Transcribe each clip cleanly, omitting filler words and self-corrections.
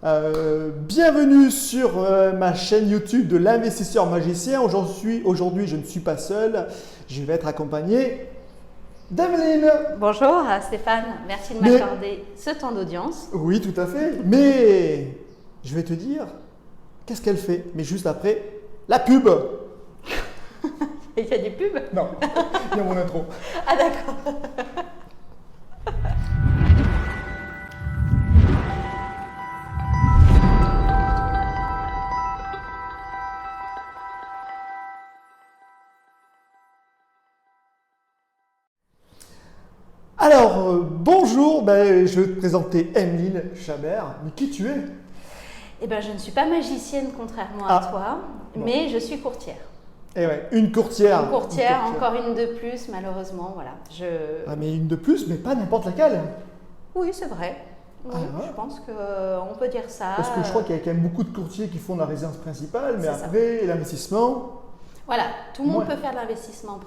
Bienvenue sur ma chaîne YouTube de l'investisseur magicien. Aujourd'hui, je ne suis pas seul. Je vais être accompagné d'Emeline. Bonjour Stéphane, merci de m'accorder ce temps d'audience. Oui, tout à fait. Mais je vais te dire qu'est-ce qu'elle fait. Mais juste après, la pub. Et il y a des pubs? Non, il y a mon intro. Ah d'accord. Alors, bonjour, je vais te présenter Emeline Chabert. Mais qui tu es? Eh bien, je ne suis pas magicienne contrairement à toi, mais je suis courtière. Eh ouais, une courtière. Une courtière, encore une de plus, malheureusement, voilà. Ah, mais une de plus, mais pas n'importe laquelle. Oui, c'est vrai. Oui, je pense qu'on peut dire ça. Parce que je crois qu'il y a quand même beaucoup de courtiers qui font la résidence principale, mais C'est après, l'investissement… Voilà, tout le monde peut faire de l'investissement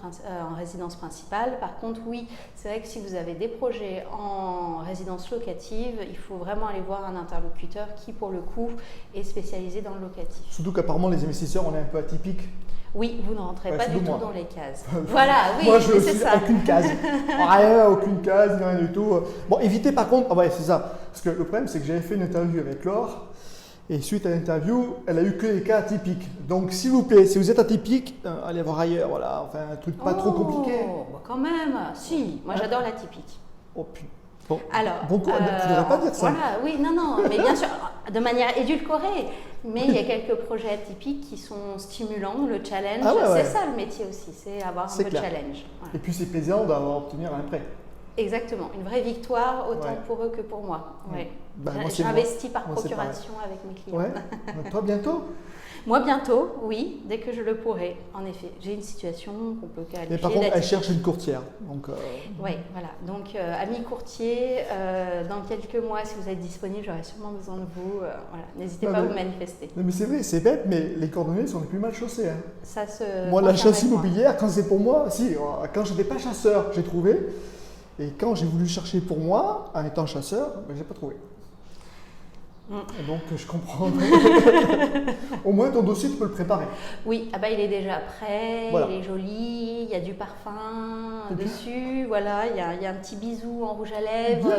en résidence principale. Par contre, oui, c'est vrai que si vous avez des projets en résidence locative, il faut vraiment aller voir un interlocuteur qui, pour le coup, est spécialisé dans le locatif. Surtout qu'apparemment, les investisseurs, on est un peu atypiques. Oui, vous ne rentrez pas du tout dans les cases. Voilà, oui, moi, je c'est suis ça. aucune case. Rien, aucune case, rien du tout. Bon, évitez par contre… Ah ouais, c'est ça. Parce que le problème, c'est que j'avais fait une interview avec Laure. Et suite à l'interview, elle a eu que des cas atypiques. Donc, s'il vous plaît, si vous êtes atypique, allez voir ailleurs. Voilà, enfin, un truc pas trop compliqué. Bah quand même, si. Moi, j'adore l'atypique. Oh putain. Bon, alors, bon, tu ne devrais pas dire ça. Voilà, oui, non, mais bien sûr, de manière édulcorée. Mais il y a quelques projets atypiques qui sont stimulants, le challenge. C'est ça le métier aussi, c'est avoir un peu de challenge. Voilà. Et puis c'est plaisant d'obtenir un prêt. Exactement, une vraie victoire, autant pour eux que pour moi. Ouais. J'investis par procuration avec mes clients. Ouais. Toi, bientôt? Moi, bientôt, oui, dès que je le pourrai. En effet, j'ai une situation qu'on peut qualifier. Mais par contre, elle cherche une courtière. Oui, voilà. Donc, amis courtiers, dans quelques mois, si vous êtes disponible, j'aurai sûrement besoin de vous. Voilà. N'hésitez pas à vous manifester. Non, mais c'est vrai, c'est bête, mais les coordonnées sont les plus mal chaussées. Hein. Ça se moi, la chasse immobilière, quand c'est pour moi, quand je n'étais pas chasseur, j'ai trouvé. Et quand j'ai voulu chercher pour moi, en étant chasseur, je n'ai pas trouvé. Et donc, je comprends. Au moins, ton dossier, tu peux le préparer. Oui, il est déjà prêt, il est joli, il y a du parfum dessus, voilà, il y a un petit bisou en rouge à lèvres.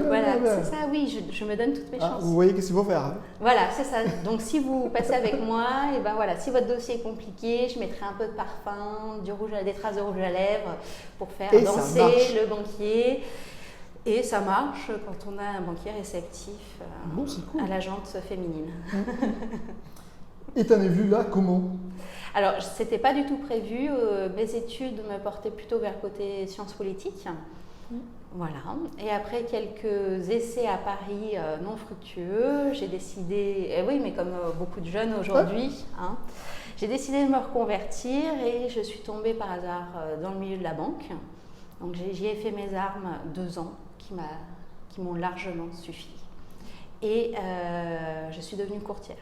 Voilà, c'est ça, oui, je me donne toutes mes chances. Vous voyez qu'est-ce qu'il faut faire. Hein. Voilà, c'est ça. Donc, si vous passez avec moi, et voilà, si votre dossier est compliqué, je mettrai un peu de parfum, des traces de rouge à lèvres pour faire danser le banquier. Et ça marche quand on a un banquier réceptif à la jante féminine. Et tu en es vu là comment? Alors, ce n'était pas du tout prévu. Mes études me portaient plutôt vers le côté sciences politiques. Voilà. Et après quelques essais à Paris non fructueux, j'ai décidé, oui, mais comme beaucoup de jeunes aujourd'hui, j'ai décidé de me reconvertir et je suis tombée par hasard dans le milieu de la banque. Donc, j'y ai fait mes armes 2 ans. Qui m'ont largement suffi. Et je suis devenue courtière.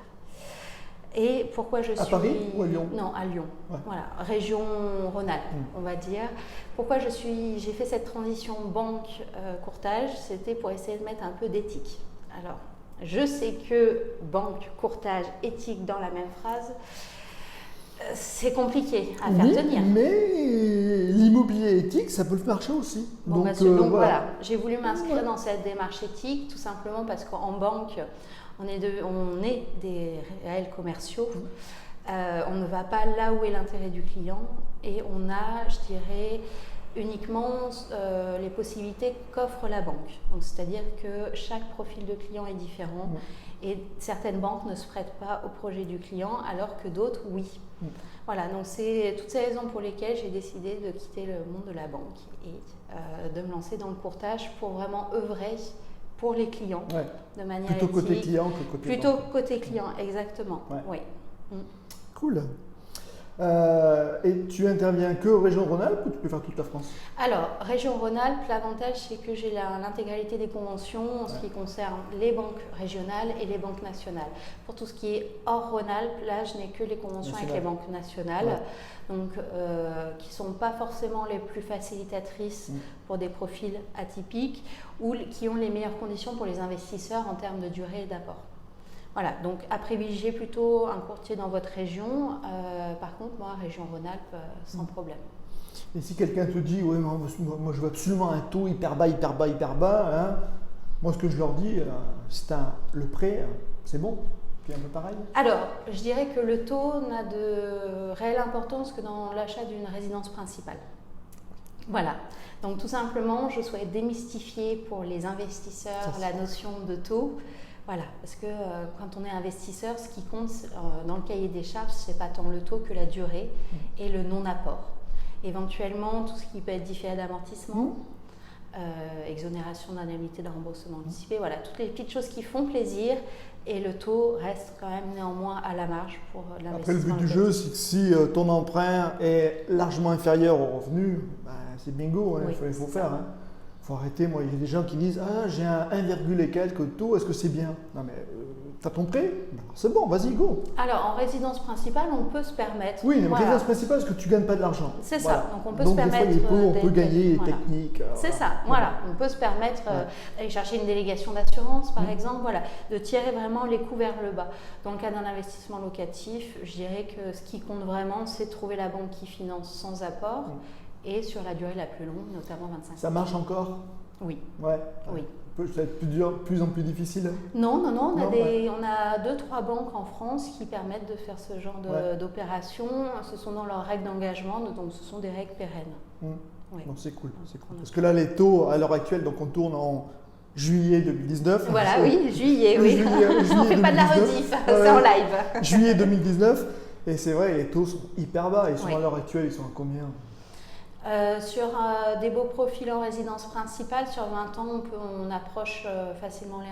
Et pourquoi je suis… À Paris ou à Lyon? Non, à Lyon. Ouais. Voilà, région Rhône-Alpes, on va dire. Pourquoi j'ai fait cette transition banque-courtage? C'était pour essayer de mettre un peu d'éthique. Alors, je sais que banque, courtage, éthique dans la même phrase, c'est compliqué à faire tenir. Mais l'immobilier éthique, ça peut marcher aussi. Donc voilà, j'ai voulu m'inscrire dans cette démarche éthique, tout simplement parce qu'en banque, on est des réels commerciaux. On ne va pas là où est l'intérêt du client et on a, je dirais, uniquement les possibilités qu'offre la banque. C'est-à-dire que chaque profil de client est différent et certaines banques ne se prêtent pas au projet du client alors que d'autres, oui. Voilà, donc c'est toutes ces raisons pour lesquelles j'ai décidé de quitter le monde de la banque et de me lancer dans le courtage pour vraiment œuvrer pour les clients de manière plutôt éthique. Côté client que côté Plutôt banque. Côté client, exactement. Oui. Cool. Et tu interviens que région Rhône-Alpes ou tu peux faire toute la France? Alors, région Rhône-Alpes, l'avantage c'est que j'ai l'intégralité des conventions en ce qui concerne les banques régionales et les banques nationales. Pour tout ce qui est hors Rhône-Alpes, là je n'ai que les conventions avec les banques nationales, donc qui ne sont pas forcément les plus facilitatrices pour des profils atypiques ou qui ont les meilleures conditions pour les investisseurs en termes de durée d'apport. Voilà, donc à privilégier plutôt un courtier dans votre région. Par contre, moi, région Rhône-Alpes, sans problème. Et si quelqu'un te dit, ouais, moi je veux absolument un taux hyper bas, hein, moi ce que je leur dis, c'est le prêt, c'est bon, c'est un peu pareil. Alors, je dirais que le taux n'a de réelle importance que dans l'achat d'une résidence principale. Voilà, donc tout simplement, je souhaite démystifier pour les investisseurs la notion de taux. Voilà, parce que quand on est investisseur, ce qui compte dans le cahier des charges, c'est pas tant le taux que la durée et le non-apport. Éventuellement, tout ce qui peut être différé d'amortissement, exonération d'indemnité de remboursement anticipé, voilà, toutes les petites choses qui font plaisir et le taux reste quand même néanmoins à la marge pour l'investissement. Après, le but du jeu, c'est que si ton emprunt est largement inférieur au revenu, c'est bingo, hein, il faut faire. Il faut arrêter. Moi, il y a des gens qui disent j'ai un 1, et quelques taux, est-ce que c'est bien? Non, mais t'as ton prêt? C'est bon, vas-y, go. Alors, en résidence principale, on peut se permettre. Oui, mais résidence principale, parce que tu ne gagnes pas de l'argent. C'est ça, donc on peut se permettre. Des fois, on peut gagner des techniques. C'est ça, voilà. On peut se permettre d'aller chercher une délégation d'assurance, par exemple, voilà, de tirer vraiment les coûts vers le bas. Dans le cas d'un investissement locatif, je dirais que ce qui compte vraiment, c'est de trouver la banque qui finance sans apport. Et sur la durée la plus longue, notamment 25 ans. Ça marche encore? Oui. Ouais. Oui. Ça va être plus en plus difficile? Non, on a 2-3 banques en France qui permettent de faire ce genre d'opération. Ce sont dans leurs règles d'engagement, donc ce sont des règles pérennes. Oui. Donc c'est cool. Parce que là, les taux, à l'heure actuelle, donc on tourne en juillet 2019. Voilà, juillet, oui. On ne fait pas de la rediff, c'est en live. Juillet 2019. Et c'est vrai, les taux sont hyper bas. Ils sont à l'heure actuelle, ils sont à combien? Sur des beaux profils en résidence principale, sur 20 ans, on approche facilement les 1%.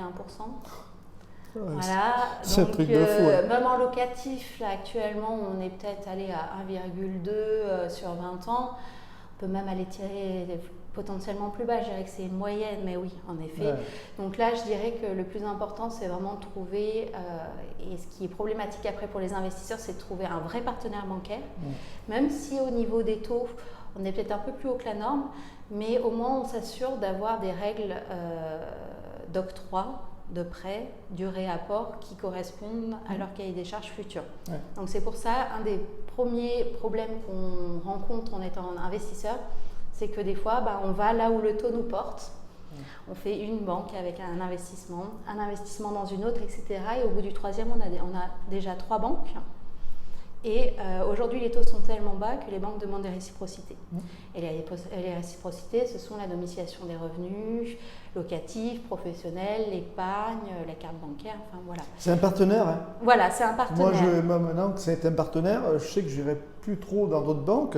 Voilà. C'est un truc de fou. Même en locatif, là actuellement, on est peut-être allé à 1,2 sur 20 ans. On peut même aller tirer potentiellement plus bas. Je dirais que c'est une moyenne, mais oui, en effet. Donc là, je dirais que le plus important, c'est vraiment de trouver, et ce qui est problématique après pour les investisseurs, c'est de trouver un vrai partenaire bancaire, même si au niveau des taux, on est peut-être un peu plus haut que la norme, mais au moins on s'assure d'avoir des règles d'octroi, de prêt, du réapport qui correspondent à leur cahier des charges futur. Donc c'est pour ça, un des premiers problèmes qu'on rencontre en étant investisseur, c'est que des fois, on va là où le taux nous porte. On fait une banque avec un investissement dans une autre, etc. Et au bout du troisième, on a déjà 3 banques. Et aujourd'hui, les taux sont tellement bas que les banques demandent des réciprocités. Et les réciprocités, ce sont la domiciliation des revenus, locatifs, professionnels, l'épargne, la carte bancaire, enfin voilà. C'est un partenaire, hein? Voilà, c'est un partenaire. Moi, maintenant que c'est un partenaire, je sais que je n'irai plus trop dans d'autres banques.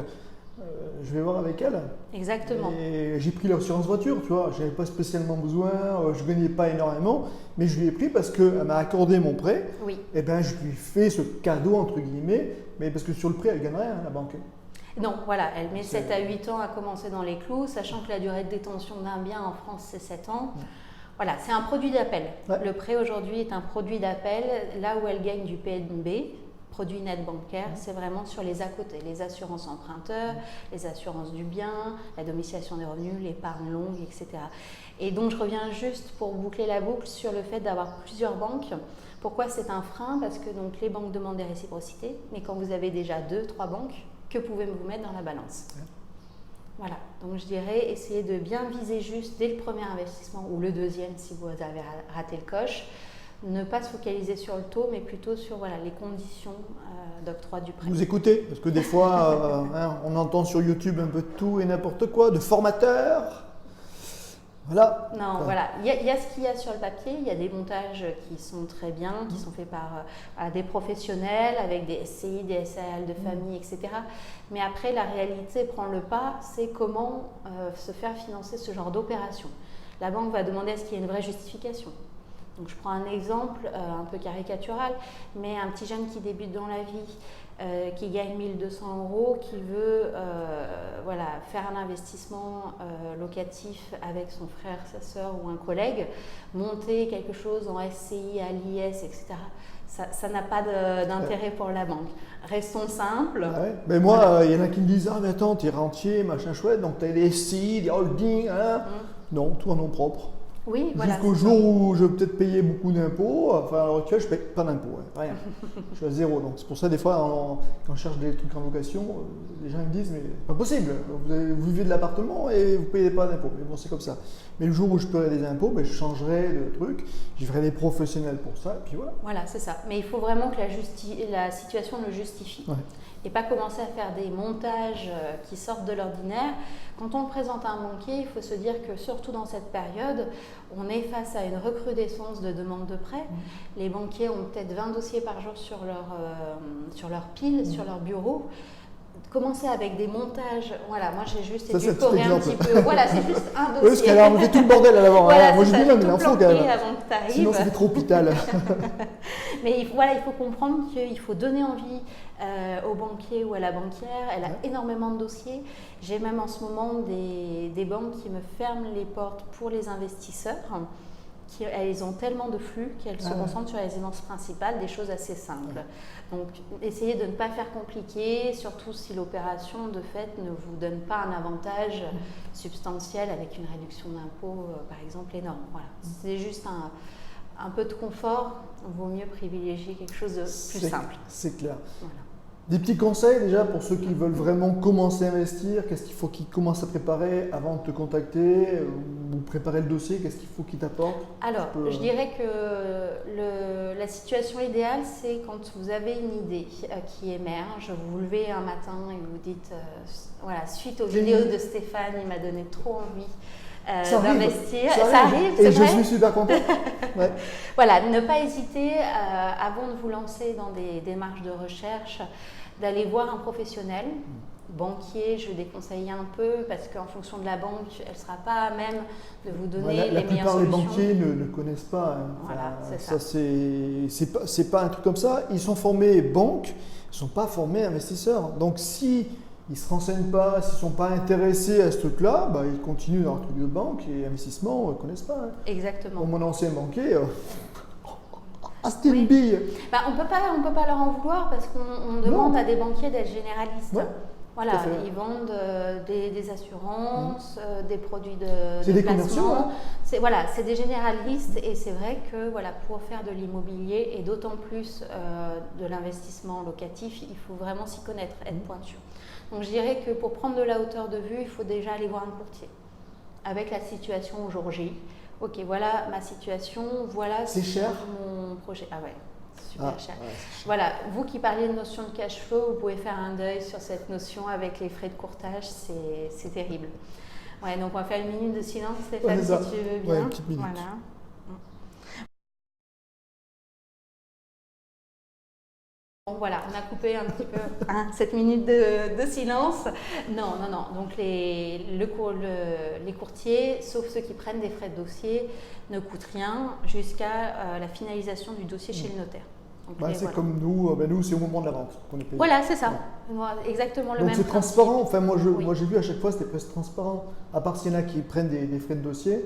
Je vais voir avec elle. Exactement. Et j'ai pris l'assurance voiture, tu vois. Je n'avais pas spécialement besoin, je ne gagnais pas énormément, mais je lui ai pris parce qu'elle m'a accordé mon prêt. Oui. Et bien, je lui ai fait ce cadeau, entre guillemets, mais parce que sur le prêt, elle ne gagne rien, la banque. Non, voilà, elle met 7 à 8 ans à commencer dans les clous, sachant que la durée de détention d'un bien en France, c'est 7 ans. Voilà, c'est un produit d'appel. Le prêt aujourd'hui est un produit d'appel, là où elle gagne du PNB. Produit net bancaire, c'est vraiment sur les à côté, les assurances emprunteurs, les assurances du bien, la domiciliation des revenus, l'épargne longue, etc. Et donc je reviens juste pour boucler la boucle sur le fait d'avoir plusieurs banques. Pourquoi c'est un frein? Parce que donc, les banques demandent des réciprocités, mais quand vous avez déjà 2-3 banques, que pouvez-vous mettre dans la balance? Voilà, donc je dirais essayer de bien viser juste dès le premier investissement ou le deuxième si vous avez raté le coche. Ne pas se focaliser sur le taux, mais plutôt sur les conditions d'octroi du prêt. Vous écoutez, parce que des fois, on entend sur YouTube un peu de tout et n'importe quoi, de formateurs. Voilà. Non, voilà. Il y a ce qu'il y a sur le papier. Il y a des montages qui sont très bien, qui sont faits par des professionnels, avec des SCI, des SARL de famille, etc. Mais après, la réalité prend le pas, c'est comment se faire financer ce genre d'opération. La banque va demander à ce qu'il y ait une vraie justification. Donc je prends un exemple un peu caricatural, mais un petit jeune qui débute dans la vie, qui gagne 1 200 €, qui veut faire un investissement locatif avec son frère, sa soeur ou un collègue, monter quelque chose en SCI, à l'IS, etc. Ça n'a pas d'intérêt pour la banque. Restons simples. Mais moi, il y en a qui me disent « Ah mais attends, tu es rentier, machin chouette, donc tu as des SCI, des holdings, hein ?» Non, tout en nom propre. Oui, voilà. Jusqu'au jour où je vais peut-être payer beaucoup d'impôts. Enfin, à l'heure actuelle, je ne paye pas d'impôts, rien. Je suis à zéro. Donc, c'est pour ça, des fois, quand je cherche des trucs en location, les gens me disent, mais pas possible, vous vivez de l'appartement et vous ne payez pas d'impôts. Mais bon, c'est comme ça. Mais le jour où je paierai des impôts, je changerai de truc, j'y ferai des professionnels pour ça, et puis voilà. Voilà, c'est ça. Mais il faut vraiment que la situation le justifie. Ouais. Et pas commencer à faire des montages qui sortent de l'ordinaire. Quand on le présente à un banquier, il faut se dire que surtout dans cette période, on est face à une recrudescence de demandes de prêts. Les banquiers ont peut-être 20 dossiers par jour sur leur pile, sur leur bureau. Commencer avec des montages, voilà, moi j'ai juste édulcoré un petit peu. Voilà, c'est juste un dossier. Oui, parce qu'elle a enlevé tout le bordel à l'avant. Voilà, moi je dis non, mais il en faut quand même. Avant que t'arrives. Sinon ça fait trop hôpital. Mais il faut comprendre qu'il faut donner envie au banquier ou à la banquière. Elle a énormément de dossiers. J'ai même en ce moment des banques qui me ferment les portes pour les investisseurs. Elles ont tellement de flux qu'elles se concentrent sur la résidence principale, des choses assez simples. Donc, essayez de ne pas faire compliqué, surtout si l'opération, de fait, ne vous donne pas un avantage substantiel avec une réduction d'impôt, par exemple, énorme. Voilà. C'est juste un peu de confort, il vaut mieux privilégier quelque chose de plus simple. C'est clair. Voilà. Des petits conseils déjà pour ceux qui veulent vraiment commencer à investir, qu'est-ce qu'il faut qu'ils commencent à préparer avant de te contacter ou préparer le dossier, qu'est-ce qu'il faut qu'ils t'apportent? Alors, je dirais que la situation idéale, c'est quand vous avez une idée qui émerge, vous vous levez un matin et vous dites, voilà, suite aux vidéos de Stéphane, il m'a donné trop envie d'investir. Ça arrive, c'est et vrai. je suis super content. Ouais. Voilà, ne pas hésiter avant de vous lancer dans des démarches de recherche, d'aller voir un professionnel. Banquier, je déconseille un peu parce qu'en fonction de la banque, elle ne sera pas à même de vous donner les meilleures solutions. La plupart des banquiers ne connaissent pas. Voilà, ça. C'est pas un truc comme ça. Ils sont formés banque, ils ne sont pas formés investisseurs. Donc si ils ne se renseignent pas, s'ils ne sont pas intéressés à ce truc-là, ils continuent dans leur truc de banque et investissement, ils ne connaissent pas. Exactement. Pour mon ancien banquier, c'était une bille. On peut pas leur en vouloir parce qu'on demande à des banquiers d'être généralistes. Ouais. Voilà, ils vendent des assurances, des produits de c'est des placement. Commerciaux, hein. C'est des généralistes et c'est vrai que pour faire de l'immobilier et d'autant plus de l'investissement locatif, il faut vraiment s'y connaître, être pointu. Donc je dirais que pour prendre de la hauteur de vue, il faut déjà aller voir un courtier avec la situation au jour J. Ok, voilà ma situation, voilà mon projet. Ah ouais. Super cher. Ouais, voilà, vous qui parliez de notion de cash flow, vous pouvez faire un deuil sur cette notion avec les frais de courtage, c'est terrible. Ouais, donc on va faire une minute de silence, Stéphane, si tu veux bien. Ouais, une petite minute. Voilà. Bon, voilà, on a coupé un petit peu cette minute de silence. Non. Donc les courtiers, sauf ceux qui prennent des frais de dossier, ne coûtent rien jusqu'à la finalisation du dossier chez le notaire. C'est comme nous, c'est au moment de la vente qu'on est payé. Voilà, c'est ça. Exactement le même Donc c'est principe. transparent. Enfin, moi j'ai vu à chaque fois, c'était presque transparent. À part s'il y en a qui prennent des frais de dossier.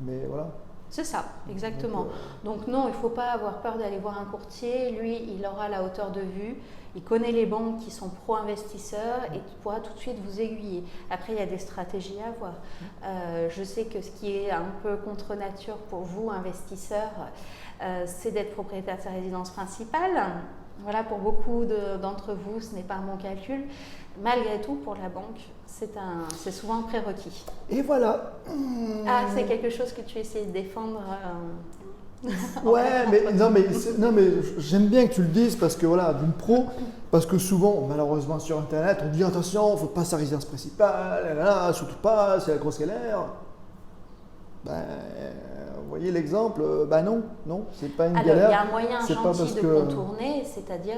Mais voilà. C'est ça, exactement. Donc non, il ne faut pas avoir peur d'aller voir un courtier. Lui, il aura la hauteur de vue. Il connaît les banques qui sont pro-investisseurs et il pourra tout de suite vous aiguiller. Après, il y a des stratégies à avoir. Je sais que ce qui est un peu contre nature pour vous, investisseurs, c'est d'être propriétaire de sa résidence principale. Voilà, pour beaucoup d'entre vous, ce n'est pas un bon calcul. Malgré tout, pour la banque, c'est souvent un prérequis. Et voilà. Ah, c'est quelque chose que tu essaies de défendre. Ouais, mais j'aime bien que tu le dises parce que voilà, d'une pro, parce que souvent, malheureusement sur Internet, on dit attention, il ne faut pas sa résidence principale, surtout pas, c'est la grosse galère. Vous voyez l'exemple, non, c'est pas une galère. Alors, il y a un moyen gentil de que... contourner, c'est-à-dire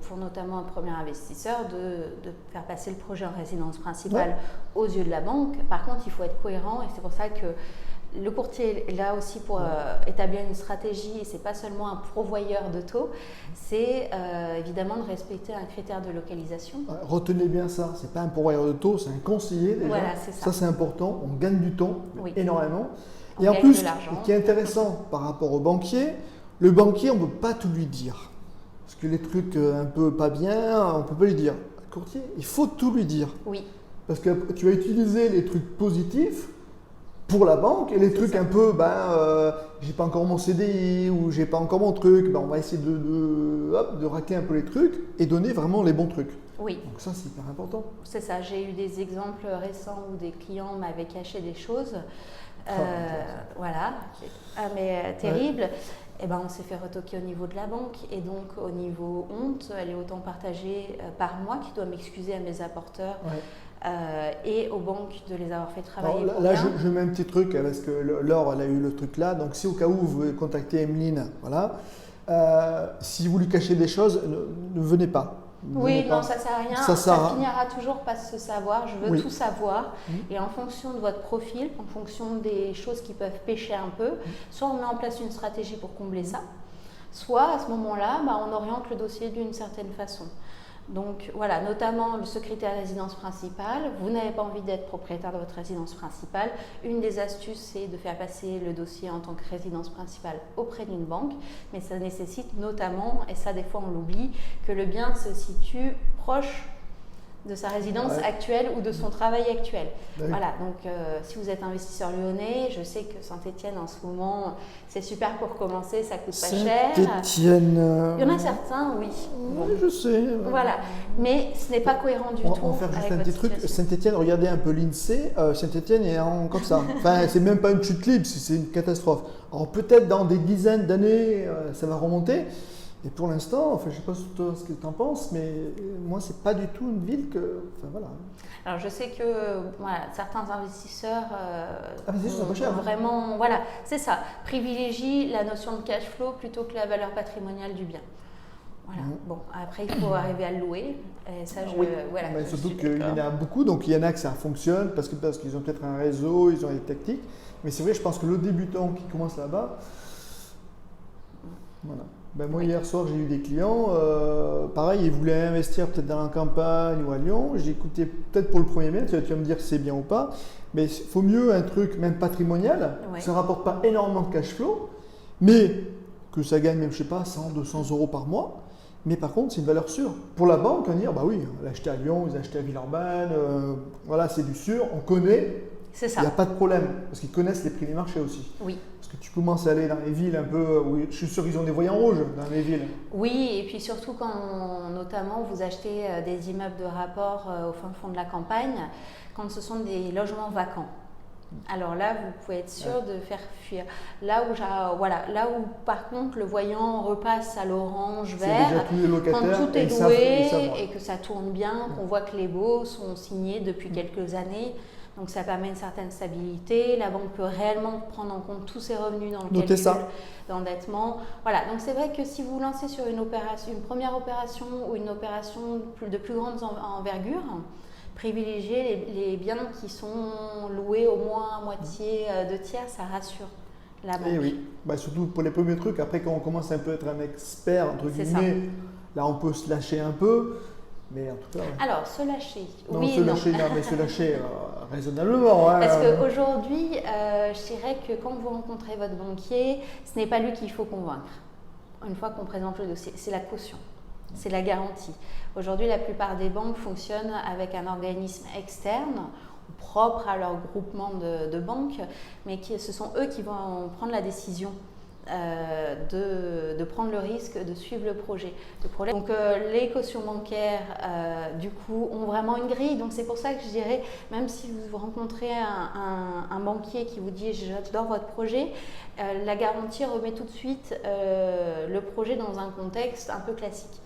pour notamment un premier investisseur, de faire passer le projet en résidence principale aux yeux de la banque. Par contre, il faut être cohérent et c'est pour ça que le courtier est là aussi pour établir une stratégie et c'est pas seulement un pourvoyeur de taux, c'est évidemment de respecter un critère de localisation. Retenez bien ça, c'est pas un pourvoyeur de taux, c'est un conseiller déjà. Voilà, c'est ça. Ça c'est important, on gagne du temps énormément. On et en gagne plus, de l'argent. ce qui est intéressant par rapport au banquier, le banquier on ne peut pas tout lui dire. Parce que les trucs un peu pas bien, on ne peut pas lui dire. Le courtier, il faut tout lui dire. Oui. Parce que tu vas utiliser les trucs positifs. pour la banque, et les trucs un peu, j'ai pas encore mon CDI ou j'ai pas encore mon truc, on va essayer de raquer un peu les trucs et donner vraiment les bons trucs. Oui. Donc ça, c'est hyper important. C'est ça, j'ai eu des exemples récents où des clients m'avaient caché des choses. Voilà, mais terrible. Ouais. Et ben, on s'est fait retoquer au niveau de la banque et donc au niveau honte, elle est autant partagée par moi qui dois m'excuser à mes apporteurs et aux banques de les avoir fait travailler. Alors, là je mets un petit truc parce que Laure elle a eu le truc là, donc si au cas où vous voulez contacter Emeline, voilà, si vous lui cachez des choses, ne venez pas. Oui, non, ça ne sert à rien. Ça finira toujours par se savoir. Je veux tout savoir. Et en fonction de votre profil, en fonction des choses qui peuvent pêcher un peu, soit on met en place une stratégie pour combler ça, soit à ce moment-là, on oriente le dossier d'une certaine façon. Donc voilà, notamment le secrétaire résidence principale. Vous n'avez pas envie d'être propriétaire de votre résidence principale. Une des astuces, c'est de faire passer le dossier en tant que résidence principale auprès d'une banque. Mais ça nécessite notamment, et ça des fois on l'oublie, que le bien se situe proche de sa résidence actuelle ou de son travail actuel. Voilà, donc si vous êtes investisseur lyonnais, je sais que Saint-Étienne en ce moment, c'est super pour commencer, ça coûte pas cher. Saint-Étienne. Il y en a certains, oui. Oui, je sais. Voilà, mais ce n'est pas cohérent du tout. On va faire juste un petit truc. Saint-Étienne, regardez un peu l'INSEE. Saint-Étienne est comme ça. Enfin, c'est même pas une chute libre, c'est une catastrophe. Alors peut-être dans des dizaines d'années, ça va remonter. Et pour l'instant, je ne sais pas toi ce que tu en penses, mais moi, c'est pas du tout une ville que. Voilà. Alors, je sais que certains investisseurs c'est pas cher, vraiment, voilà, c'est ça, privilégient la notion de cash flow plutôt que la valeur patrimoniale du bien. Voilà. Bon, après, il faut arriver à le louer. Et ça, mais surtout qu'il y en a beaucoup, donc il y en a que ça fonctionne parce qu'ils ont peut-être un réseau, ils ont des tactiques. Mais c'est vrai, je pense que le débutant qui commence là-bas, voilà. Moi, hier soir, j'ai eu des clients, pareil, ils voulaient investir peut-être dans la campagne ou à Lyon. J'ai écouté peut-être pour le premier mai, tu vas me dire si c'est bien ou pas, mais il faut mieux un truc même patrimonial, ça ne rapporte pas énormément de cash flow, mais que ça gagne même, je sais pas, 100, 200 euros par mois. Mais par contre, c'est une valeur sûre. Pour la banque, on va dire, oui, on l'a acheté à Lyon, ils ont acheté à Villeurbanne, voilà, c'est du sûr, on connaît. C'est ça. Il n'y a pas de problème, parce qu'ils connaissent les prix du marché aussi. Oui. Parce que tu commences à aller dans les villes un peu, où je suis sûr qu'ils ont des voyants rouges dans les villes. Oui, et puis surtout quand notamment vous achetez des immeubles de rapport au fin fond de la campagne, quand ce sont des logements vacants. Alors là, vous pouvez être sûr de faire fuir. Là où par contre le voyant repasse à l'orange vert, quand tout est loué et que ça tourne bien, qu'on voit que les baux sont signés depuis quelques années. Donc ça permet une certaine stabilité. La banque peut réellement prendre en compte tous ses revenus dans le calcul d'endettement. Voilà, donc c'est vrai que si vous lancez sur une première opération ou une opération de plus grande envergure, privilégiez les biens qui sont loués au moins à moitié, 2/3, ça rassure la banque. Et oui, surtout pour les premiers trucs. Après, quand on commence un peu à être un expert, entre guillemets, là on peut se lâcher un peu. Mais en tout cas, alors, se lâcher, non, mais se lâcher raisonnablement. Parce qu'aujourd'hui, je dirais que quand vous rencontrez votre banquier, ce n'est pas lui qu'il faut convaincre. Une fois qu'on présente le dossier, c'est la caution, c'est la garantie. Aujourd'hui, la plupart des banques fonctionnent avec un organisme externe, propre à leur groupement de banques, mais ce sont eux qui vont prendre la décision. De prendre le risque de suivre le projet. Donc les cautions bancaires, du coup, ont vraiment une grille. Donc c'est pour ça que je dirais, même si vous rencontrez un banquier qui vous dit « j'adore votre projet », la garantie remet tout de suite le projet dans un contexte un peu classique.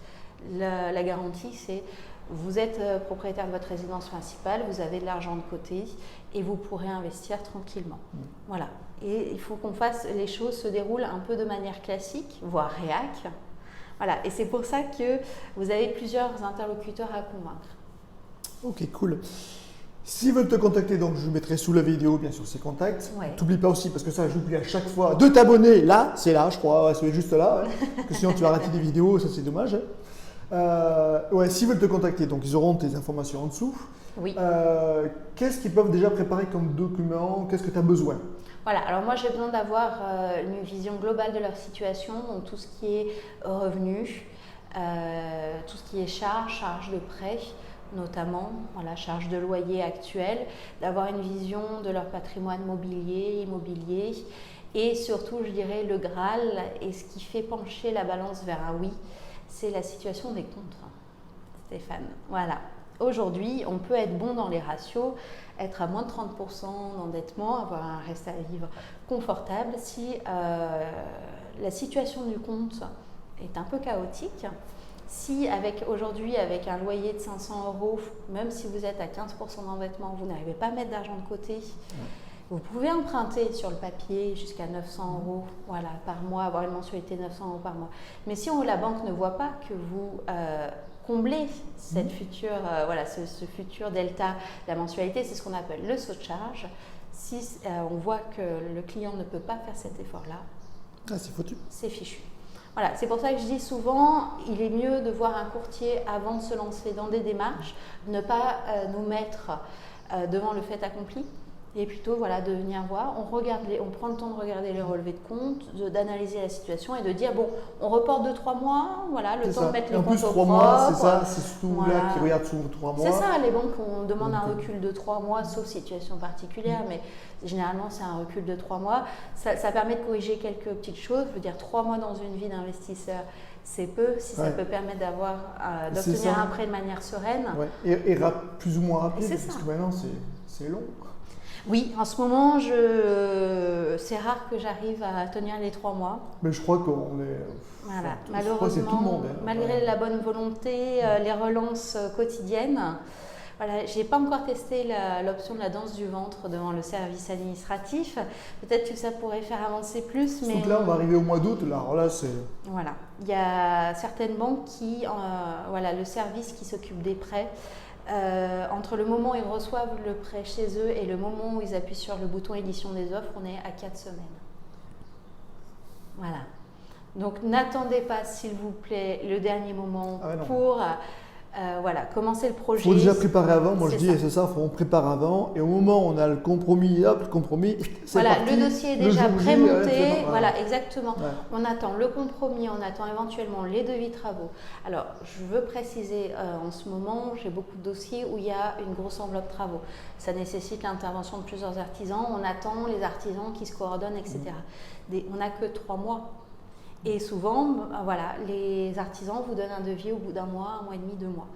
La garantie, c'est vous êtes propriétaire de votre résidence principale, vous avez de l'argent de côté et vous pourrez investir tranquillement. Voilà. Et il faut qu'on fasse, les choses se déroulent un peu de manière classique, voire réac. Voilà. Et c'est pour ça que vous avez plusieurs interlocuteurs à convaincre. Ok, cool. S'ils veulent te contacter, donc je mettrai sous la vidéo bien sûr ces contacts. T'oublie pas aussi, parce que ça j'oublie à chaque fois, de t'abonner. Là, c'est là, je crois, c'est juste là. Parce que sinon tu vas rater des vidéos, ça c'est dommage. S'ils veulent te contacter, donc ils auront tes informations en dessous. Oui. Qu'est-ce qu'ils peuvent déjà préparer comme document? Qu'est-ce que tu as besoin? Voilà, alors moi j'ai besoin d'avoir une vision globale de leur situation, donc tout ce qui est revenus, tout ce qui est charges de prêt, notamment, voilà, charge de loyer actuelle, d'avoir une vision de leur patrimoine mobilier, immobilier, et surtout, je dirais, le Graal, et ce qui fait pencher la balance vers un oui, c'est la situation des comptes, Stéphane. Voilà. Aujourd'hui, on peut être bon dans les ratios, être à moins de 30% d'endettement, avoir un reste à vivre confortable si la situation du compte est un peu chaotique. Si aujourd'hui, avec un loyer de 500 €, même si vous êtes à 15% d'endettement, vous n'arrivez pas à mettre d'argent de côté, vous pouvez emprunter sur le papier jusqu'à 900 € voilà, par mois, avoir une mensualité de 900 € par mois. Mais si la banque ne voit pas que vous comblez cette future, ce futur delta, la mensualité, c'est ce qu'on appelle le surcharge. Si on voit que le client ne peut pas faire cet effort-là, c'est foutu. C'est fichu. Voilà, c'est pour ça que je dis souvent, il est mieux de voir un courtier avant de se lancer dans des démarches, ne pas nous mettre devant le fait accompli, et plutôt de venir voir. On prend le temps de regarder les relevés de compte, d'analyser la situation et de dire bon, on reporte 2-3 mois, voilà, le temps de mettre les comptes au propre. En plus, 3 mois, c'est ça, c'est surtout là qui regarde sur 3 mois. C'est ça, les banques, on demande un recul de 3 mois, sauf situation particulière, mais généralement, c'est un recul de 3 mois. Ça permet de corriger quelques petites choses. Je veux dire, 3 mois dans une vie d'investisseur, c'est peu. Si ça peut permettre d'obtenir un prêt de manière sereine. Ouais. Et plus ou moins rapide, parce que maintenant, c'est long. Oui, en ce moment, c'est rare que j'arrive à tenir les 3 mois. Mais je crois qu'on est... Voilà, malheureusement, tout le monde, malgré la bonne volonté, les relances quotidiennes, voilà, je n'ai pas encore testé l'option de la danse du ventre devant le service administratif. Peut-être que ça pourrait faire avancer plus. Mais donc là, on va arriver au mois d'août. Alors là, c'est... Voilà, il y a certaines banques qui, le service qui s'occupe des prêts, entre le moment où ils reçoivent le prêt chez eux et le moment où ils appuient sur le bouton édition des offres, on est à 4 semaines. Voilà. Donc n'attendez pas, s'il vous plaît, le dernier moment pour commencer le projet. Il faut déjà préparer avant. Moi, je dis, c'est ça, on prépare avant. Et au moment où on a le compromis, c'est parti. Le dossier est déjà pré-monté. Voilà, exactement. Ouais. On attend le compromis, on attend éventuellement les devis travaux. Alors, je veux préciser, en ce moment, j'ai beaucoup de dossiers où il y a une grosse enveloppe travaux. Ça nécessite l'intervention de plusieurs artisans. On attend les artisans qui se coordonnent, etc. On n'a que 3 mois. Et souvent, les artisans vous donnent un devis au bout d'un mois et demi, 2 mois.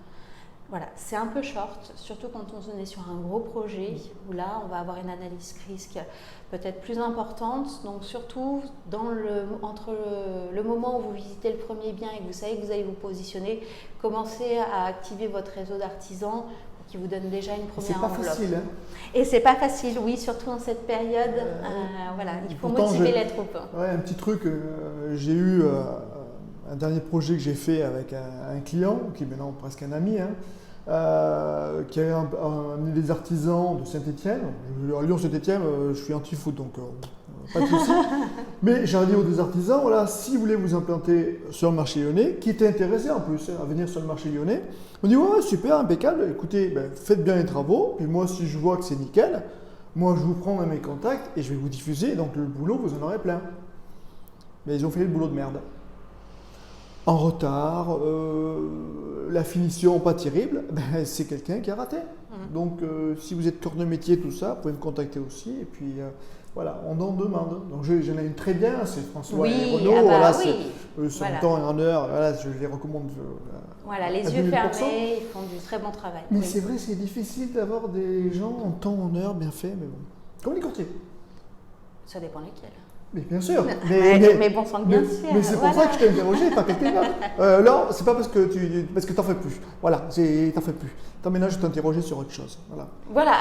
Voilà, c'est un peu short, surtout quand on est sur un gros projet où là, on va avoir une analyse risque peut-être plus importante. Donc surtout, entre le moment où vous visitez le premier bien et que vous savez que vous allez vous positionner, commencez à activer votre réseau d'artisans qui vous donne déjà une première enveloppe. C'est pas facile, Et c'est pas facile, oui, surtout dans cette période. Il faut motiver les troupes. Ouais, un petit truc, j'ai eu un dernier projet que j'ai fait avec un client, qui est maintenant presque un ami, qui avait amené des artisans de Saint-Étienne. À Lyon-Saint-Étienne, je suis anti-foot, donc pas de souci. Mais j'ai dit aux deux artisans, si vous voulez vous implanter sur le marché lyonnais, qui étaient intéressés en plus à venir sur le marché lyonnais, on dit ouais, super, impeccable, écoutez, faites bien les travaux, puis moi si je vois que c'est nickel, moi je vous prends dans mes contacts et je vais vous diffuser, donc le boulot vous en aurez plein. Mais ils ont fait le boulot de merde. En retard, la finition pas terrible, c'est quelqu'un qui a raté. Donc si vous êtes corps de métier, tout ça, vous pouvez me contacter aussi. Et puis on en demande. Donc j'en ai une très bien, c'est François et Renaud. Son temps et en heure, je les recommande. Les yeux fermés, ils font du très bon travail. Mais c'est vrai, c'est difficile d'avoir des gens en temps, en heure, bien fait, mais bon. Comme les courtiers. Ça dépend lesquels. Mais bien sûr. Mais bon sang, bien sûr. Mais c'est pour ça que je t'ai interrogé, pas quelqu'un d'autre. Non, c'est pas parce que t'en fais plus. Voilà, t'en fais plus. Maintenant, je t'ai interrogé sur autre chose. Voilà,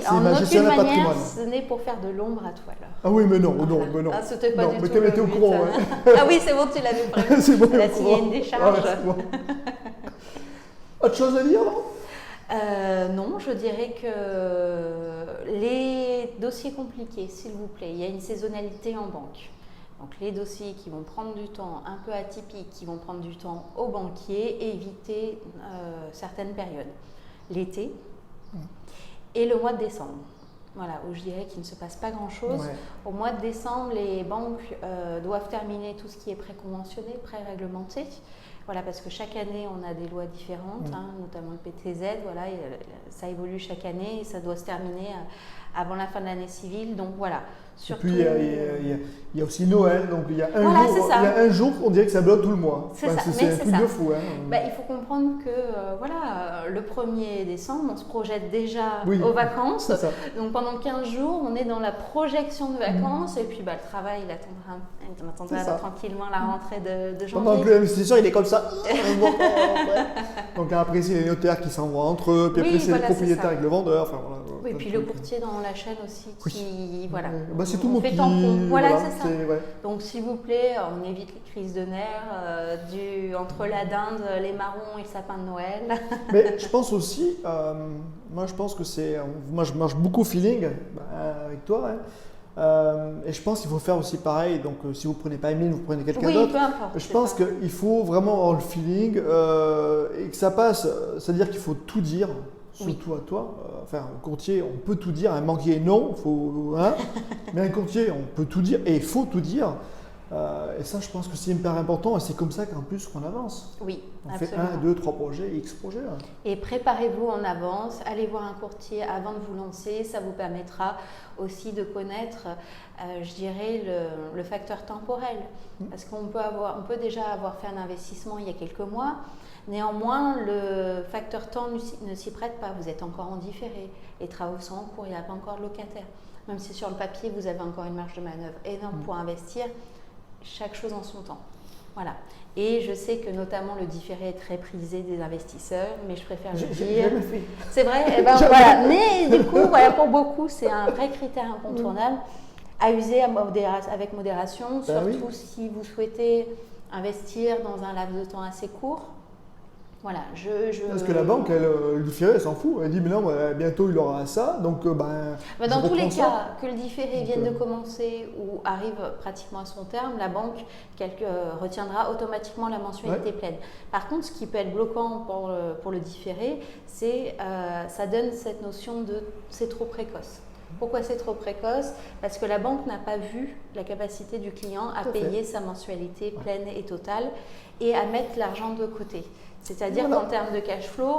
en aucune manière, ce n'est pour faire de l'ombre à toi alors. Ah oui, mais non. Ah, c'était pas du tout. Mais tu étais au courant. Ah oui, c'est bon, tu l'avais prévu. C'est bon. Elle a signé une décharge. Bon. Autre chose à dire, non? Non, je dirais que les dossiers compliqués, s'il vous plaît, il y a une saisonnalité en banque. Donc les dossiers qui vont prendre du temps, un peu atypiques, qui vont prendre du temps aux banquiers, éviter certaines périodes. L'été et le mois de décembre. Voilà, où je dirais qu'il ne se passe pas grand-chose. Ouais. Au mois de décembre, les banques doivent terminer tout ce qui est préconventionné, pré-réglementé. Voilà, parce que chaque année, on a des lois différentes, notamment le PTZ. Voilà, et ça évolue chaque année et ça doit se terminer avant la fin de l'année civile. Donc voilà. Surtout, et puis il y a aussi Noël, donc il y a un jour, on dirait que ça bloque tout le mois. C'est ça, c'est un truc de fou. Il faut comprendre que le 1er décembre, on se projette déjà aux vacances. Donc pendant 15 jours, on est dans la projection de vacances et puis le travail, il attendra tranquillement la rentrée de janvier. Pendant que l'investisseur, il est comme ça. Donc après, c'est les notaires qui s'envoient entre eux, puis après, c'est les propriétaires avec le vendeur. Enfin, voilà, et puis le courtier dans la chaîne aussi qui c'est tout le monde qui... Voilà, c'est ça. Donc s'il vous plaît, on évite les crises de nerfs entre la dinde, les marrons et le sapin de Noël. Mais je pense aussi, moi je pense que moi je marche beaucoup feeling avec toi. Et je pense qu'il faut faire aussi pareil. Donc si vous ne prenez pas Émile, vous prenez quelqu'un d'autre. Peu importe. Je pense qu'il faut vraiment avoir le feeling et que ça passe. C'est-à-dire qu'il faut tout dire. Surtout à toi, un courtier, on peut tout dire, un banquier non, mais un courtier, on peut tout dire et il faut tout dire. Et ça, je pense que c'est hyper important et c'est comme ça qu'en plus qu'on avance. Oui, on absolument. fait 1, 2, 3 projets, X projets. Et préparez-vous en avance, allez voir un courtier avant de vous lancer, ça vous permettra aussi de connaître, je dirais, le facteur temporel. Parce qu'on peut déjà avoir fait un investissement il y a quelques mois. Néanmoins, le facteur temps ne s'y prête pas. Vous êtes encore en différé. Les travaux sont en cours, il n'y a pas encore de locataire. Même si sur le papier, vous avez encore une marge de manœuvre énorme pour investir, chaque chose en son temps. Voilà. Et je sais que notamment le différé est très prisé des investisseurs, mais je préfère le dire. J'ai jamais fait. C'est vrai. Voilà. Mais du coup, pour beaucoup, c'est un vrai critère incontournable à user avec modération, surtout si vous souhaitez investir dans un laps de temps assez court. Voilà, Parce que la banque, le différé, elle s'en fout. Elle dit, mais non, bientôt il aura ça. Donc, dans tous les cas, que le différé vienne de commencer ou arrive pratiquement à son terme, la banque retiendra automatiquement la mensualité pleine. Par contre, ce qui peut être bloquant pour le différé, c'est ça donne cette notion de c'est trop précoce. Pourquoi c'est trop précoce? Parce que la banque n'a pas vu la capacité du client à payer sa mensualité pleine et totale et à mettre l'argent de côté. C'est-à-dire qu'en termes de cash flow,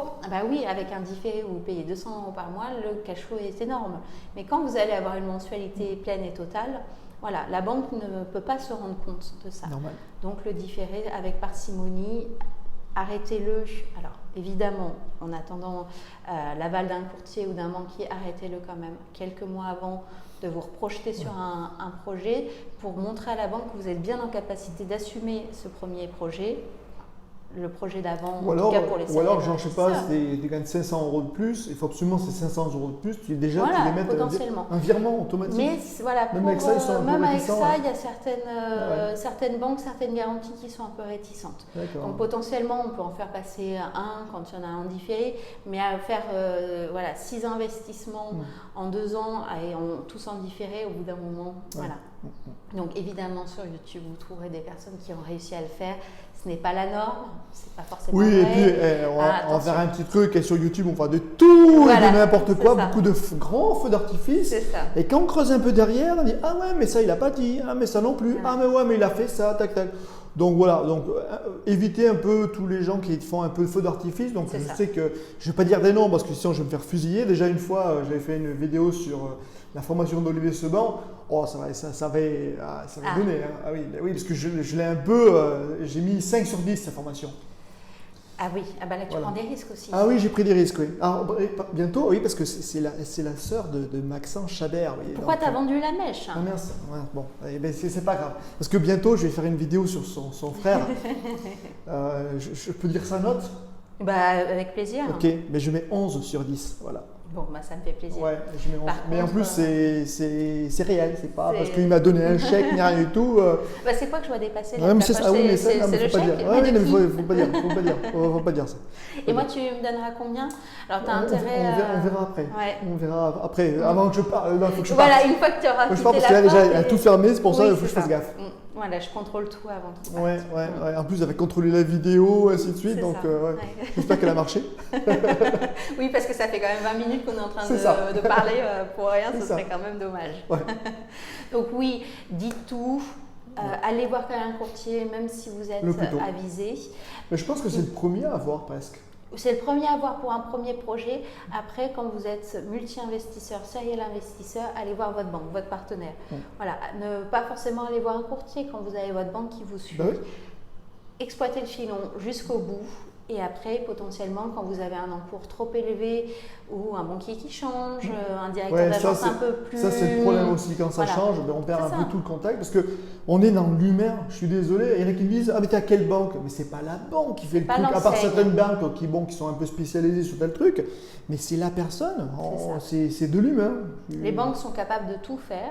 avec un différé où vous payez 200 € par mois, le cash flow est énorme. Mais quand vous allez avoir une mensualité pleine et totale, la banque ne peut pas se rendre compte de ça. Normal. Donc le différé avec parcimonie, arrêtez-le. Alors évidemment, en attendant l'aval d'un courtier ou d'un banquier, arrêtez-le quand même quelques mois avant de vous reprojeter sur un projet pour montrer à la banque que vous êtes bien en capacité d'assumer ce premier projet. Le projet d'avant, en tout cas pour les salariés. Ou alors, je sais pas, tu gagnes 500 € de plus, il faut absolument ces 500 € de plus, tu les mets un virement automatique. Mais même avec ça, il y a certaines banques, certaines garanties qui sont un peu réticentes. Donc potentiellement, on peut en faire passer un quand il y en a un différé, mais à faire 6 investissements en 2 ans et tous en différé, au bout d'un moment, voilà. Donc évidemment, sur YouTube, vous trouverez des personnes qui ont réussi à le faire. Ce n'est pas la norme, c'est pas forcément vrai. Et puis on va faire un petit truc et sur YouTube, on fera de tout et de n'importe quoi, beaucoup de grands feux d'artifice. C'est ça. Et quand on creuse un peu derrière, on dit ah ouais, mais ça il a pas dit, ah mais ça non plus, ah mais ouais, mais il a fait ça, tac tac. Donc voilà, évitez un peu tous les gens qui font un peu de feu d'artifice. Donc je sais que je vais pas dire des noms parce que sinon je vais me faire fusiller. Déjà une fois, j'avais fait une vidéo sur la formation d'Olivier Seban. Oh, ça va donner. Hein. Oui, parce que je l'ai un peu, j'ai mis 5 sur 10 cette formation. Ah oui, là tu prends des risques aussi. Ah oui, j'ai pris des risques, oui. Alors, bientôt, oui, parce que c'est la sœur de Maxence Chabert. Oui. Pourquoi tu as vendu la mèche? Ah mince, bon, c'est pas grave. Parce que bientôt, je vais faire une vidéo sur son frère. Je peux dire sa note? Avec plaisir. Ok, mais je mets 11 sur 10, voilà. Bon, ça me fait plaisir. Ouais, je mets 11. Mais en plus, c'est réel, c'est pas parce qu'il m'a donné un chèque ni rien du tout. C'est quoi que je dois dépasser là? Ouais, mais c'est ça, oui, mais c'est le chèque. Il faut pas dire ça. Et moi, tu me donneras combien? Alors, tu as intérêt on verra après. Ouais. On verra après. Avant que je parle, il faut que je parte. Voilà, une fois que tu auras quitté la porte. Parce qu'il y a déjà tout fermé, c'est pour ça qu'il faut que je fasse gaffe. Voilà, je contrôle tout avant de partir. Ouais. En plus, j'avais contrôlé la vidéo, ainsi de suite. Donc, j'espère qu'elle a marché. Oui, parce que ça fait quand même 20 minutes qu'on est en train de parler pour rien, ce serait quand même dommage. Ouais. Donc oui, dites tout, allez voir quand même un courtier, même si vous êtes avisé. Mais je pense que c'est le premier à avoir presque. C'est le premier à voir pour un premier projet. Après, quand vous êtes multi-investisseur, serial investisseur, allez voir votre banque, votre partenaire. Voilà, ne pas forcément aller voir un courtier quand vous avez votre banque qui vous suit. Oui. Exploitez le filon jusqu'au bout. Et après, potentiellement, quand vous avez un encours trop élevé ou un banquier qui change, un directeur d'agence un peu plus… Ça, c'est le problème aussi. Quand ça change, on perd un peu tout le contact parce qu'on est dans l'humain. Je suis désolé, il y en a qui me disent « Ah, mais t'es à quelle banque ?» Mais c'est pas la banque qui fait le truc, à part certaines banques qui sont un peu spécialisées sur tel truc. Mais c'est la personne, c'est de l'humain. Les banques sont capables de tout faire.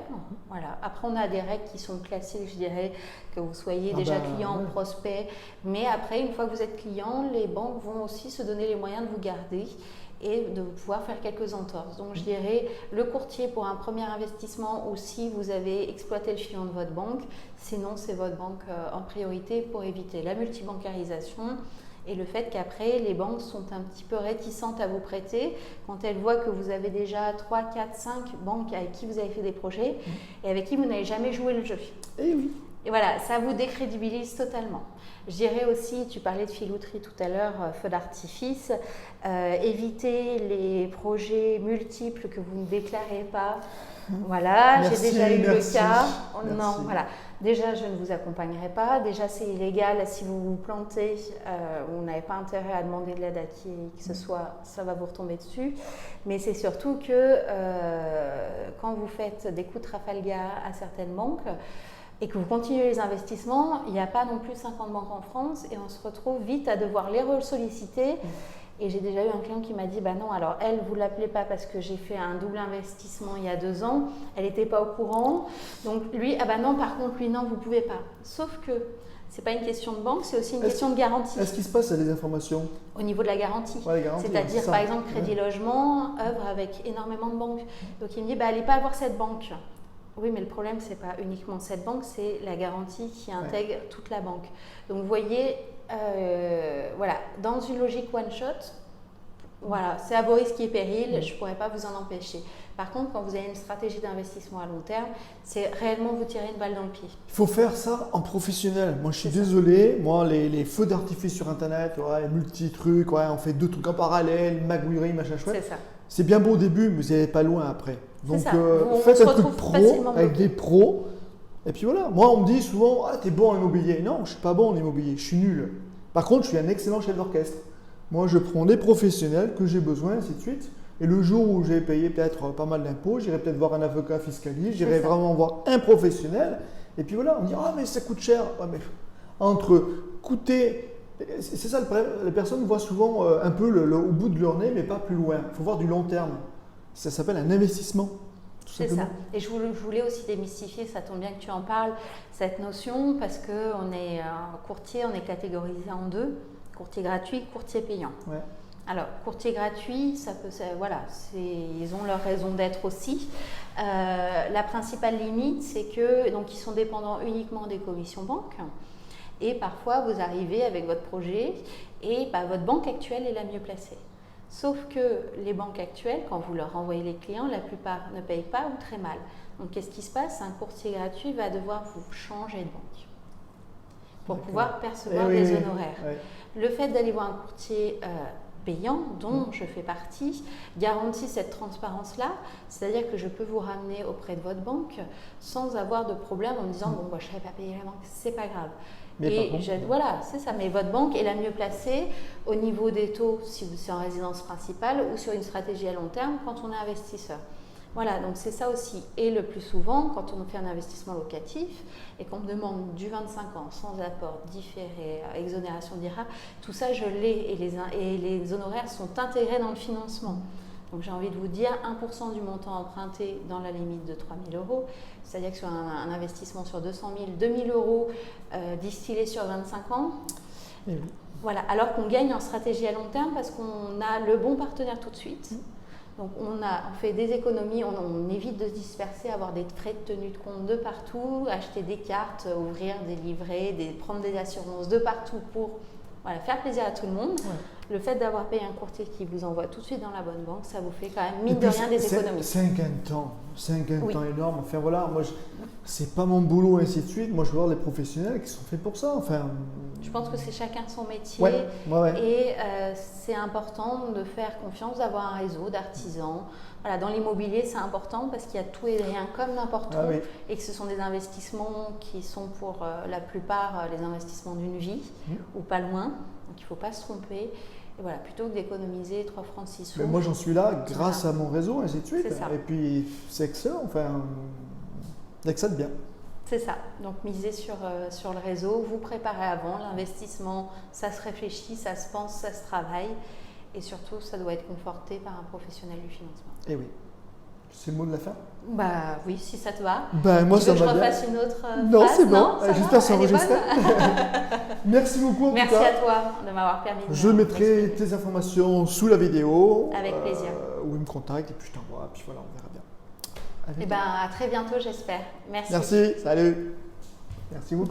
Voilà. Après, on a des règles qui sont classiques, je dirais, que vous soyez déjà client, prospect. Mais après, une fois que vous êtes client, les banques vont aussi se donner les moyens de vous garder et de pouvoir faire quelques entorses. Donc, je dirais, le courtier pour un premier investissement ou si vous avez exploité le filon de votre banque, sinon, c'est votre banque en priorité pour éviter la multibancarisation. Et le fait qu'après, les banques sont un petit peu réticentes à vous prêter quand elles voient que vous avez déjà 3, 4, 5 banques avec qui vous avez fait des projets et avec qui vous n'avez jamais joué le jeu. Et oui. Et voilà, ça vous décrédibilise totalement. Je dirais aussi, tu parlais de filouterie tout à l'heure, feu d'artifice, évitez les projets multiples que vous ne déclarez pas. Voilà, j'ai déjà eu le cas. Non, voilà. Déjà, je ne vous accompagnerai pas. Déjà, c'est illégal. Si vous vous plantez, vous n'avez pas intérêt à demander de l'aide à qui que ce soit. Ça va vous retomber dessus. Mais c'est surtout que quand vous faites des coups de Trafalgar à certaines banques et que vous continuez les investissements, il n'y a pas non plus 50 banques en France et on se retrouve vite à devoir les solliciter. Et j'ai déjà eu un client qui m'a dit, bah non, alors elle, vous ne l'appelez pas parce que j'ai fait un double investissement il y a 2 ans, elle n'était pas au courant. Donc lui, ah bah non, par contre, lui, non, vous ne pouvez pas. Sauf que ce n'est pas une question de banque, c'est aussi une question de garantie. Est-ce qu'il se passe à des informations au niveau de la garantie? C'est-à-dire, par exemple, Crédit Logement œuvre avec énormément de banques. Donc il me dit, bah allez pas voir cette banque. Oui, mais le problème, ce n'est pas uniquement cette banque, c'est la garantie qui intègre toute la banque. Donc, vous voyez, voilà, dans une logique one-shot, voilà, c'est à vos risques et périls, je ne pourrais pas vous en empêcher. Par contre, quand vous avez une stratégie d'investissement à long terme, c'est réellement vous tirer une balle dans le pied. Il faut faire ça en professionnel. Moi, je suis désolé. Moi, les feux d'artifice sur Internet, multi-trucs, on fait 2 trucs en parallèle, magouillerie, machin chouette. C'est ça. C'est bien beau au début, mais vous n'allez pas loin après. Donc, faites un truc pro avec des pros. Et puis voilà. Moi, on me dit souvent, ah, t'es bon en immobilier. Non, je ne suis pas bon en immobilier. Je suis nul. Par contre, je suis un excellent chef d'orchestre. Moi, je prends des professionnels que j'ai besoin, ainsi de suite. Et le jour où j'ai payé peut-être pas mal d'impôts, j'irai peut-être voir un avocat fiscaliste, j'irai vraiment voir un professionnel. Et puis voilà, on me dit, ah, mais ça coûte cher. Ouais, mais entre coûter. C'est ça le problème. Les personnes voient souvent un peu au bout de leur nez, mais pas plus loin. Il faut voir du long terme. Ça s'appelle un investissement. C'est ça. Et je voulais aussi démystifier, ça tombe bien que tu en parles, cette notion, parce qu'on est un courtier, on est catégorisé en 2, courtier gratuit, courtier payant. Ouais. Alors, courtier gratuit, voilà, ils ont leur raison d'être aussi. La principale limite, c'est que donc ils sont dépendants uniquement des commissions banques. Et parfois, vous arrivez avec votre projet et votre banque actuelle est la mieux placée. Sauf que les banques actuelles, quand vous leur envoyez les clients, la plupart ne payent pas ou très mal. Donc, qu'est-ce qui se passe? Un courtier gratuit va devoir vous changer de banque pour pouvoir percevoir des honoraires. Le fait d'aller voir un courtier payant, dont je fais partie, garantit cette transparence-là, c'est-à-dire que je peux vous ramener auprès de votre banque sans avoir de problème en me disant bon, je ne savais pas payer la banque, c'est pas grave. Voilà, c'est ça. Mais votre banque est la mieux placée au niveau des taux si vous êtes en résidence principale ou sur une stratégie à long terme quand on est investisseur. Voilà, donc c'est ça aussi. Et le plus souvent, quand on fait un investissement locatif et qu'on me demande du 25 ans sans apport, différé, exonération d'IRA, tout ça je l'ai et les honoraires sont intégrés dans le financement. Donc j'ai envie de vous dire 1% du montant emprunté dans la limite de 3 000 €, c'est-à-dire que sur un investissement sur 200 000, 2 000 € distillés sur 25 ans. Et oui. Voilà, alors qu'on gagne en stratégie à long terme parce qu'on a le bon partenaire tout de suite. Donc on fait des économies, on évite de se disperser, avoir des frais de tenue de compte de partout, acheter des cartes, ouvrir des livrets, prendre des assurances de partout pour faire plaisir à tout le monde. le fait d'avoir payé un courtier qui vous envoie tout de suite dans la bonne banque, ça vous fait quand même, Et mine de puis, rien, des économies. c'est un gain de temps. C'est un gain de Oui. temps énorme. Enfin voilà, moi, c'est pas mon boulot, et ainsi de suite. Moi, je veux voir les professionnels qui sont faits pour ça. Enfin, Je pense que c'est chacun son métier. ouais. Et c'est important de faire confiance, d'avoir un réseau d'artisans. Voilà, dans l'immobilier, c'est important parce qu'il y a tout et rien comme n'importe où. Oui. Et que ce sont des investissements qui sont pour la plupart les investissements d'une vie ou pas loin. Donc il ne faut pas se tromper. Et voilà, plutôt que d'économiser 3 francs 6 sous. Mais moi, j'en suis là grâce à mon réseau, et ainsi de suite. C'est ça. Et puis, c'est excellent. Enfin, il n'y a que ça de bien. C'est ça. Donc misez sur le réseau, vous préparez avant. L'investissement, ça se réfléchit, ça se pense, ça se travaille. Et surtout, ça doit être conforté par un professionnel du financement. Et oui. C'est le mot de la fin? Bah oui, si ça te va. Ben, moi, Tu ça veux que va je bien. refasse une autre Non, phrase? c'est bon. Non, ça va? J'espère que c'est Elle est enregistré. bonne. Merci beaucoup. En Merci tout cas. à toi de m'avoir permis de Je mettrai m'exprimer. tes informations sous la vidéo. Avec plaisir. Ou ils me contactent et puis je t'envoie. Puis voilà, on verra bien. À Eh bientôt. ben, à très bientôt, j'espère. Merci. Merci. Salut. Merci beaucoup.